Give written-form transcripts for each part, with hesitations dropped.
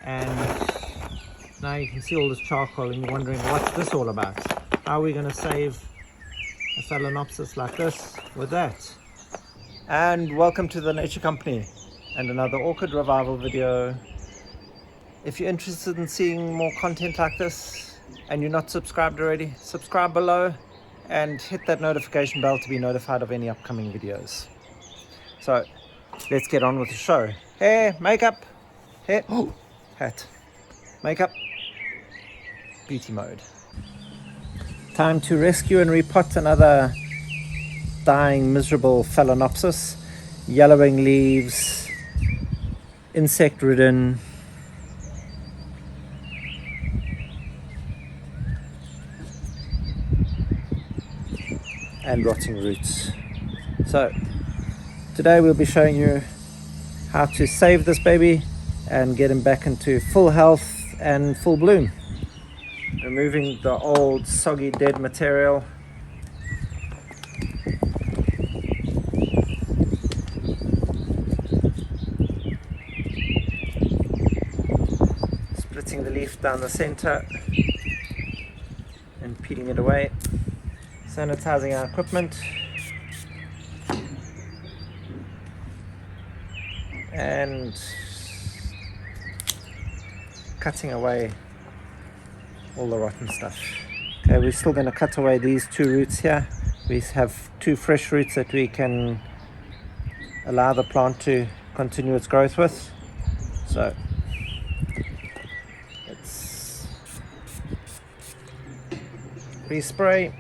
And now you can see all this charcoal and you're wondering, what's this all about? How are we going to save a Phalaenopsis like this with that? And welcome to the Nature Company and another orchid revival video. If you're interested in seeing more content like this and you're not subscribed already, subscribe below and hit that notification bell to be notified of any upcoming videos. So let's get on with the show. Hair, makeup, hair, oh, hat, makeup, beauty mode. Time to rescue and repot another dying, miserable Phalaenopsis. Yellowing leaves, insect ridden. And rotting roots. So today we'll be showing you how to save this baby and get him back into full health and full bloom. Removing the old soggy dead material. Splitting the leaf down the center and peeling it away. Sanitizing our equipment and cutting away all the rotten stuff. Okay, we're still going to cut away these two roots here. We have two fresh roots that we can allow the plant to continue its growth with. So let's respray.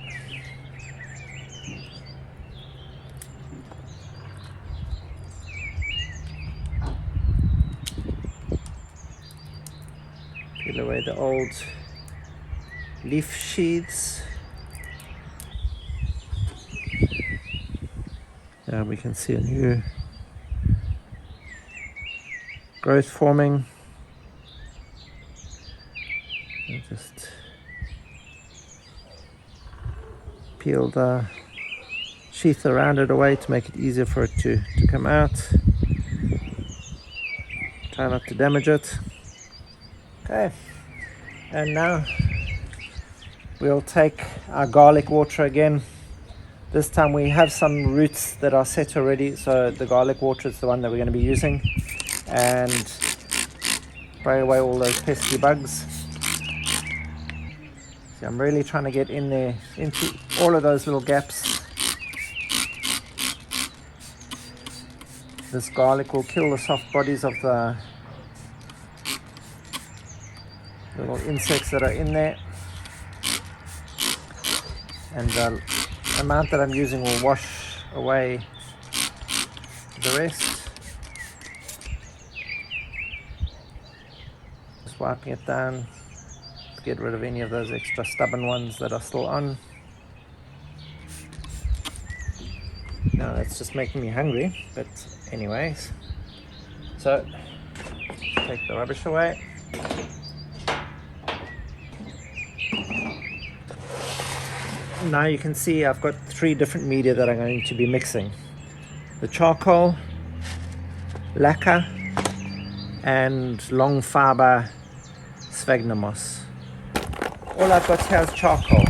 Peel away the old leaf sheaths. Now we can see a new growth forming. I'll just peel the sheath around it away to make it easier for it to come out. Try not to damage it. Okay, and now we'll take our garlic water again. This time we have some roots that are set already, so the garlic water is the one that we're going to be using, and spray away all those pesky bugs. See, I'm really trying to get in there into all of those little gaps. This garlic will kill the soft bodies of the little insects that are in there, and the amount that I'm using will wash away the rest. Just wiping it down to get rid of any of those extra stubborn ones that are still on. Now that's just making me hungry, but anyways, so take the rubbish away. Now you can see I've got 3 different media that I'm going to be mixing: the charcoal, lacquer, and long fiber sphagnum moss. All I've got here is charcoal.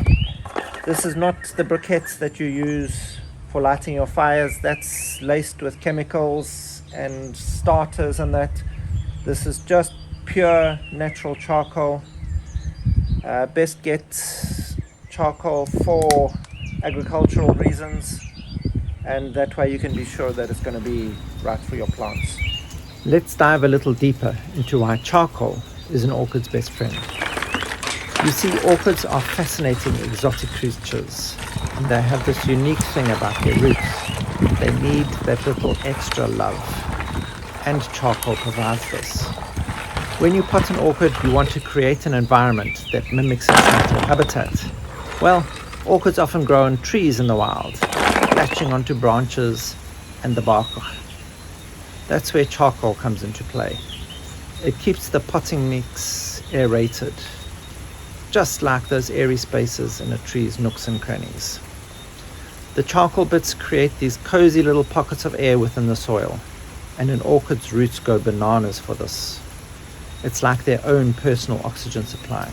This is not the briquettes that you use for lighting your fires. That's laced with chemicals and starters and that. This is just pure natural charcoal. Best get charcoal for agricultural reasons, and that way you can be sure that it's going to be right for your plants. Let's dive a little deeper into why charcoal is an orchid's best friend. You see, orchids are fascinating exotic creatures, and they have this unique thing about their roots. They need that little extra love, and charcoal provides this. When you pot an orchid, you want to create an environment that mimics its natural habitat. Well, orchids often grow on trees in the wild, latching onto branches and the bark. That's where charcoal comes into play. It keeps the potting mix aerated, just like those airy spaces in a tree's nooks and crannies. The charcoal bits create these cozy little pockets of air within the soil, and an orchid's roots go bananas for this. It's like their own personal oxygen supply.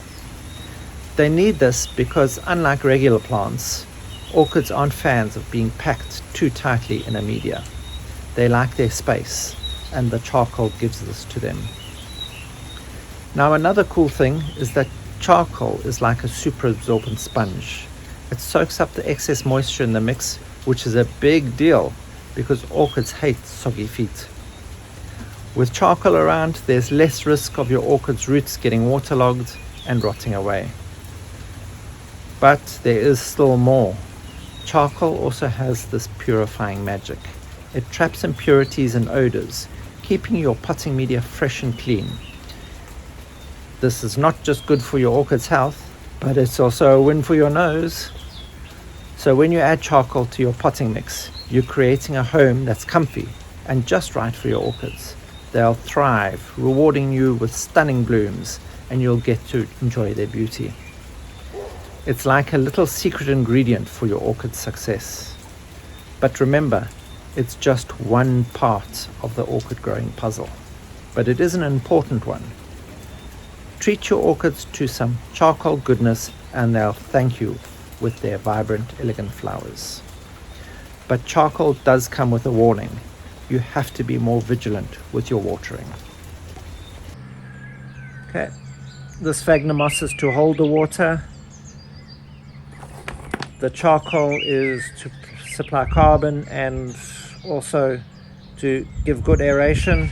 They need this because, unlike regular plants, orchids aren't fans of being packed too tightly in a media. They like their space, and the charcoal gives this to them. Now, another cool thing is that charcoal is like a super absorbent sponge. It soaks up the excess moisture in the mix, which is a big deal because orchids hate soggy feet. With charcoal around, there's less risk of your orchid's roots getting waterlogged and rotting away. But there is still more. Charcoal also has this purifying magic. It traps impurities and odors, keeping your potting media fresh and clean. This is not just good for your orchid's health, but it's also a win for your nose. So when you add charcoal to your potting mix, you're creating a home that's comfy and just right for your orchids. They'll thrive, rewarding you with stunning blooms, and you'll get to enjoy their beauty. It's like a little secret ingredient for your orchid's success. But remember, it's just one part of the orchid growing puzzle, but it is an important one. Treat your orchids to some charcoal goodness and they'll thank you with their vibrant, elegant flowers. But charcoal does come with a warning. You have to be more vigilant with your watering. Okay, this sphagnum moss is to hold the water. The charcoal is to supply carbon and also to give good aeration.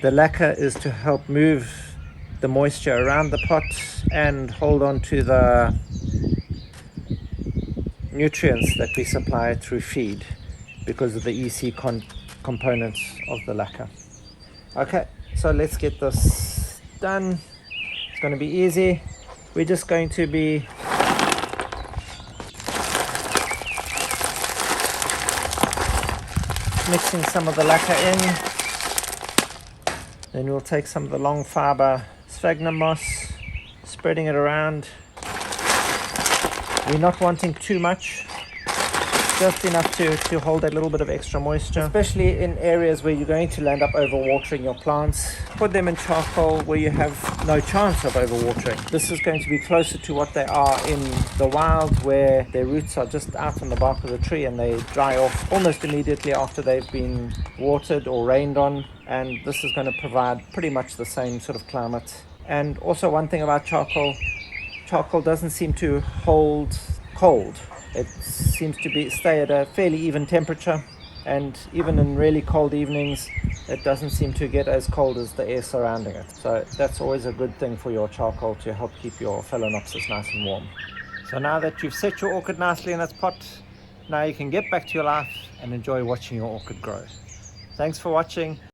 The lacquer is to help move the moisture around the pot and hold on to the nutrients that we supply through feed because of the EC components of the lacquer. Okay, so let's get this done. It's going to be easy. We're just going to be mixing some of the lacquer in. Then we'll take some of the long fiber sphagnum moss, spreading it around. We're not wanting too much, just enough to hold a little bit of extra moisture, especially in areas where you're going to land up overwatering your plants. Put them in charcoal where you have no chance of overwatering. This is going to be closer to what they are in the wild, where their roots are just out on the bark of the tree and they dry off almost immediately after they've been watered or rained on. And this is going to provide pretty much the same sort of climate. And also one thing about charcoal doesn't seem to hold cold. It seems to stay at a fairly even temperature, and even in really cold evenings it doesn't seem to get as cold as the air surrounding it. So that's always a good thing for your charcoal to help keep your Phalaenopsis nice and warm. So now that you've set your orchid nicely in its pot, now you can get back to your life and enjoy watching your orchid grow. Thanks for watching.